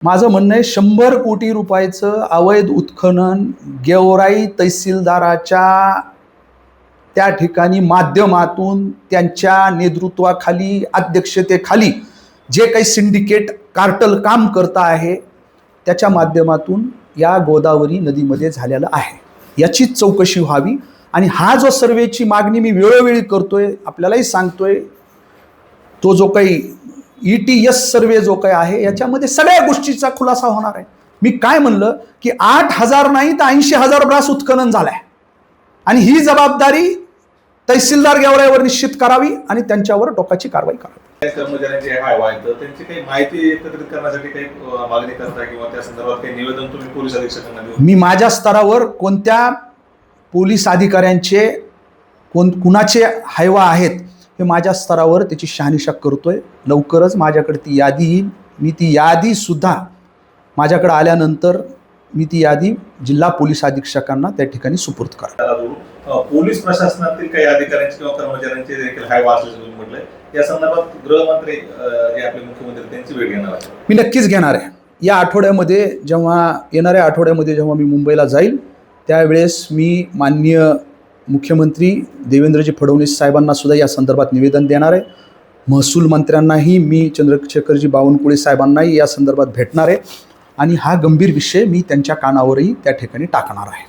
माझं म्हणणं आहे 100 कोटी रुपयाचं अवैध उत्खनन गेवराई तहसीलदाराच्या त्या ठिकाणी माध्यमातून त्यांच्या नेतृत्वाखाली अध्यक्षतेखाली जे काही सिंडिकेट कार्टल काम करत आहे त्याच्या माध्यमातून या गोदावरी नदीमध्ये झालेलं आहे। याची चौकशी व्हावी आणि हा जो सर्वेची मागणी मी वेळोवेळी करतोय आपल्यालाही सांगतोय तो जो काही ETS सर्वे जो काही आहे याच्यामध्ये सगळ्या गोष्टीचा खुलासा होणार आहे। मी काय म्हणलं की 8,000 नाही तर 80,000 ब्रास उत्खनन झालंय आणि ही जबाबदारी तहसीलदार गेवराईवर निश्चित करावी आणि त्यांच्यावर टोकाची कारवाई करावी। कर्मचाऱ्यांची हाय आहे तर त्यांची काही माहिती एकत्रित करण्यासाठी काही मागणी करता किंवा त्या संदर्भात काही निवेदन तुम्ही पोलीस अधीक्षकांना देऊ? मी माझ्या स्तरावर कोणत्या पोलीस अधिकाऱ्यांचे कुणाचे हायवा आहेत हे माझ्या स्तरावर त्याची शहानिशा करतोय। लवकरच माझ्याकडे ती यादी येईल। मी ती यादी सुद्धा माझ्याकडे आल्यानंतर मी ती यादी जिल्हा पोलीस अधीक्षकांना त्या ठिकाणी सुपूर्द करेन। पोलीस प्रशासनातील काही अधिकाऱ्यांचे किंवा कर्मचाऱ्यांचे देखील हायवा असल्याचं तुम्ही म्हटलंय, या संदर्भात गृहमंत्री जे आपले मुख्यमंत्री त्यांची भेट घेणार आहे? मी नक्कीच घेणार आहे। या आठवड्यामध्ये येणाऱ्या आठवड्यामध्ये जेव्हा मी मुंबईला जाईल त्यावेळेस मी माननीय मुख्यमंत्री देवेंद्रजी फडणवीस साहेबांना सुद्धा या संदर्भात निवेदन देणार आहे। महसूल मंत्र्यांनाही मी चंद्रशेखरजी बावनकुळे साहेबांनाही या संदर्भात भेटणार आहे आणि हा गंभीर विषय मी त्यांच्या कानावरही त्या ठिकाणी टाकणार आहे।